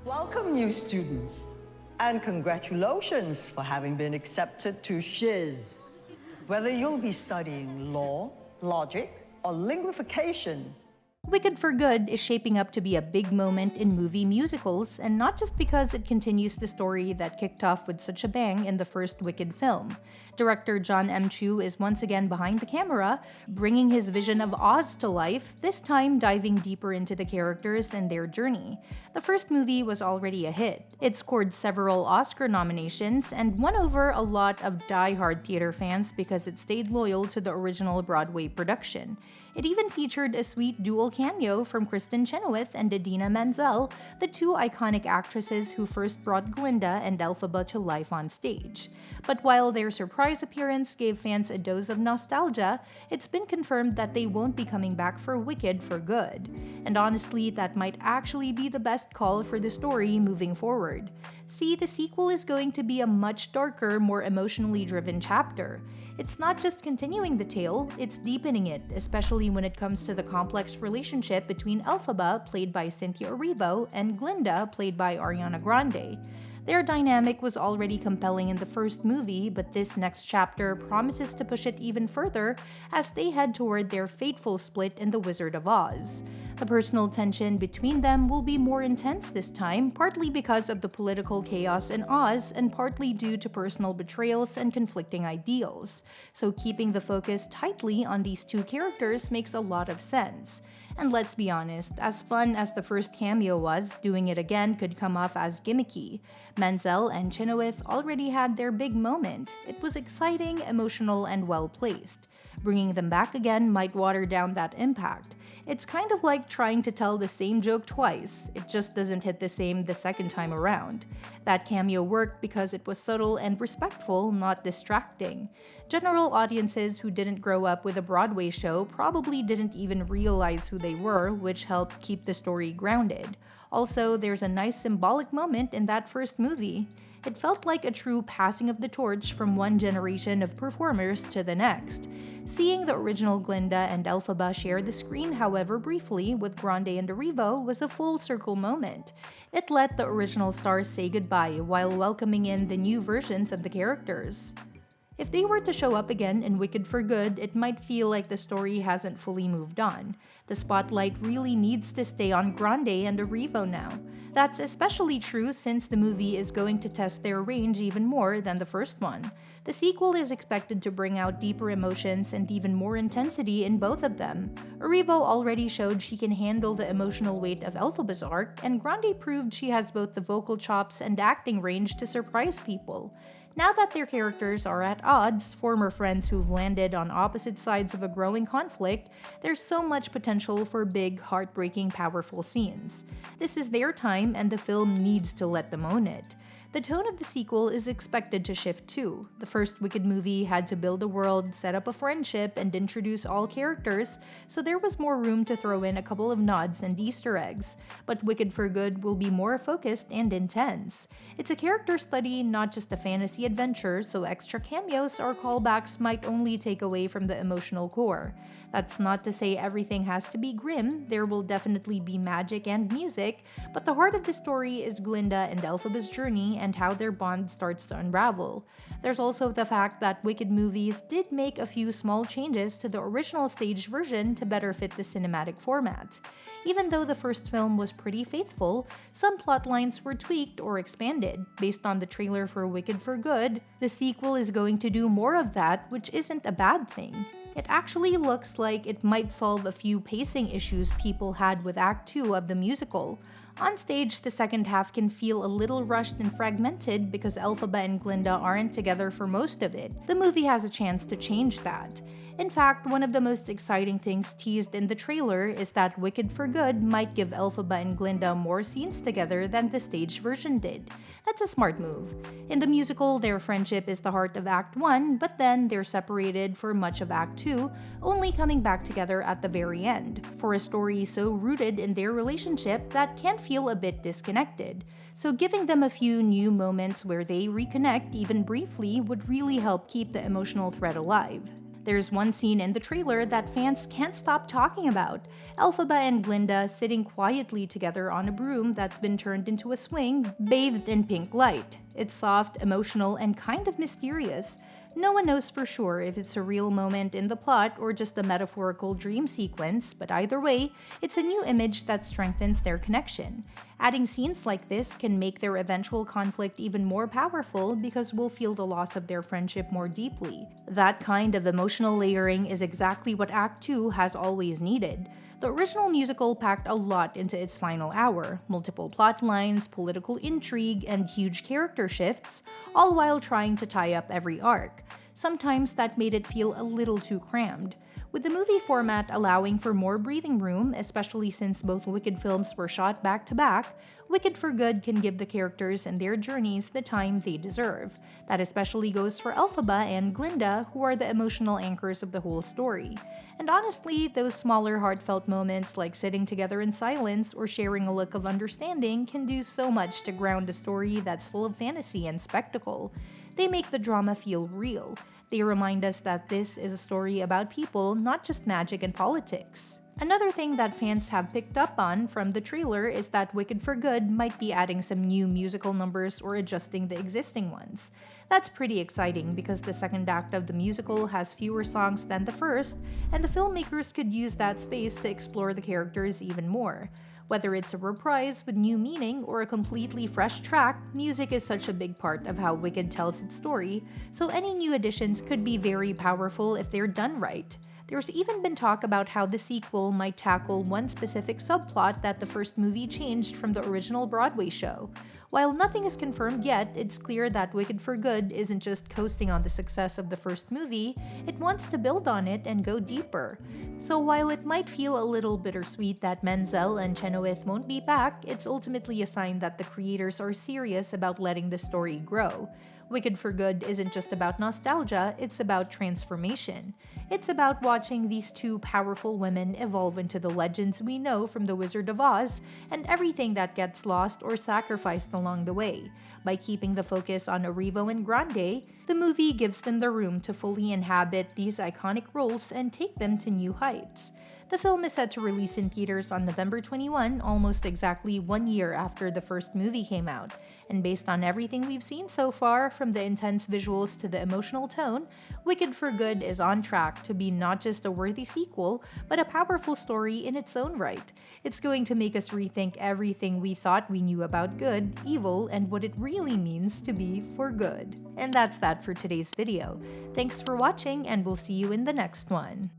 Welcome, new students, and congratulations for having been accepted to Shiz. Whether you'll be studying law, logic, or linguification, Wicked for Good is shaping up to be a big moment in movie musicals, and not just because it continues the story that kicked off with such a bang in the first Wicked film. Director Jon M is once again behind the camera, bringing his vision of Oz to life, this time diving deeper into the characters and their journey. The first movie was already a hit. It scored several Oscar nominations and won over a lot of die-hard theater fans because it stayed loyal to the original Broadway production. It even featured a sweet dual cameo from Kristen Chenoweth and Idina Menzel, the two iconic actresses who first brought Glinda and Elphaba to life on stage. But while their surprise appearance gave fans a dose of nostalgia, it's been confirmed that they won't be coming back for Wicked for Good. And honestly, that might actually be the best call for the story moving forward. See, the sequel is going to be a much darker, more emotionally driven chapter. It's not just continuing the tale, it's deepening it, especially when it comes to the complex relationship between Elphaba, played by Cynthia Erivo, and Glinda, played by Ariana Grande. Their dynamic was already compelling in the first movie, but this next chapter promises to push it even further as they head toward their fateful split in The Wizard of Oz. The personal tension between them will be more intense this time, partly because of the political chaos in Oz and partly due to personal betrayals and conflicting ideals. So keeping the focus tightly on these two characters makes a lot of sense. And let's be honest, as fun as the first cameo was, doing it again could come off as gimmicky. Menzel and Chenoweth already had their big moment. It was exciting, emotional, and well-placed. Bringing them back again might water down that impact. It's kind of like trying to tell the same joke twice. It just doesn't hit the same the second time around. That cameo worked because it was subtle and respectful, not distracting. General audiences who didn't grow up with a Broadway show probably didn't even realize who they were, which helped keep the story grounded. Also, there's a nice symbolic moment in that first movie. It felt like a true passing of the torch from one generation of performers to the next. Seeing the original Glinda and Elphaba share the screen, however briefly, with Grande and Erivo was a full circle moment. It let the original stars say goodbye while welcoming in the new versions of the characters. If they were to show up again in Wicked for Good, it might feel like the story hasn't fully moved on. The spotlight really needs to stay on Grande and Erivo now. That's especially true since the movie is going to test their range even more than the first one. The sequel is expected to bring out deeper emotions and even more intensity in both of them. Erivo already showed she can handle the emotional weight of Elphaba's arc, and Grande proved she has both the vocal chops and acting range to surprise people. Now that their characters are at odds, former friends who've landed on opposite sides of a growing conflict, there's so much potential for big, heartbreaking, powerful scenes. This is their time, and the film needs to let them own it. The tone of the sequel is expected to shift too. The first Wicked movie had to build a world, set up a friendship, and introduce all characters, so there was more room to throw in a couple of nods and Easter eggs. But Wicked for Good will be more focused and intense. It's a character study, not just a fantasy adventure, so extra cameos or callbacks might only take away from the emotional core. That's not to say everything has to be grim. There will definitely be magic and music, but the heart of the story is Glinda and Elphaba's journey and how their bond starts to unravel. There's also the fact that Wicked movies did make a few small changes to the original stage version to better fit the cinematic format. Even though the first film was pretty faithful, some plot lines were tweaked or expanded. Based on the trailer for Wicked for Good, the sequel is going to do more of that, which isn't a bad thing. It actually looks like it might solve a few pacing issues people had with Act 2 of the musical. On stage, the second half can feel a little rushed and fragmented because Elphaba and Glinda aren't together for most of it. The movie has a chance to change that. In fact, one of the most exciting things teased in the trailer is that Wicked for Good might give Elphaba and Glinda more scenes together than the stage version did. That's a smart move. In the musical, their friendship is the heart of Act 1, but then they're separated for much of Act 2, only coming back together at the very end, for a story so rooted in their relationship that can feel a bit disconnected. So giving them a few new moments where they reconnect even briefly would really help keep the emotional thread alive. There's one scene in the trailer that fans can't stop talking about: Elphaba and Glinda sitting quietly together on a broom that's been turned into a swing, bathed in pink light. It's soft, emotional, and kind of mysterious. No one knows for sure if it's a real moment in the plot or just a metaphorical dream sequence, but either way, it's a new image that strengthens their connection. Adding scenes like this can make their eventual conflict even more powerful because we'll feel the loss of their friendship more deeply. That kind of emotional layering is exactly what Act 2 has always needed. The original musical packed a lot into its final hour: multiple plot lines, political intrigue, and huge character shifts, all while trying to tie up every arc. Sometimes that made it feel a little too crammed. With the movie format allowing for more breathing room, especially since both Wicked films were shot back to back, Wicked for Good can give the characters and their journeys the time they deserve. That especially goes for Elphaba and Glinda, who are the emotional anchors of the whole story. And honestly, those smaller heartfelt moments like sitting together in silence or sharing a look of understanding can do so much to ground a story that's full of fantasy and spectacle. They make the drama feel real. They remind us that this is a story about people, not just magic and politics. Another thing that fans have picked up on from the trailer is that Wicked for Good might be adding some new musical numbers or adjusting the existing ones. That's pretty exciting because the second act of the musical has fewer songs than the first, and the filmmakers could use that space to explore the characters even more. Whether it's a reprise with new meaning or a completely fresh track, music is such a big part of how Wicked tells its story, so any new additions could be very powerful if they're done right. There's even been talk about how the sequel might tackle one specific subplot that the first movie changed from the original Broadway show. While nothing is confirmed yet, it's clear that Wicked for Good isn't just coasting on the success of the first movie, it wants to build on it and go deeper. So while it might feel a little bittersweet that Menzel and Chenoweth won't be back, it's ultimately a sign that the creators are serious about letting the story grow. Wicked for Good isn't just about nostalgia, it's about transformation. It's about watching these two powerful women evolve into the legends we know from The Wizard of Oz, and everything that gets lost or sacrificed along the way. By keeping the focus on Erivo and Grande, the movie gives them the room to fully inhabit these iconic roles and take them to new heights. The film is set to release in theaters on November 21, almost exactly 1 year after the first movie came out. And based on everything we've seen so far, from the intense visuals to the emotional tone, Wicked for Good is on track to be not just a worthy sequel, but a powerful story in its own right. It's going to make us rethink everything we thought we knew about good, evil, and what it really means to be for good. And that's that for today's video. Thanks for watching, and we'll see you in the next one.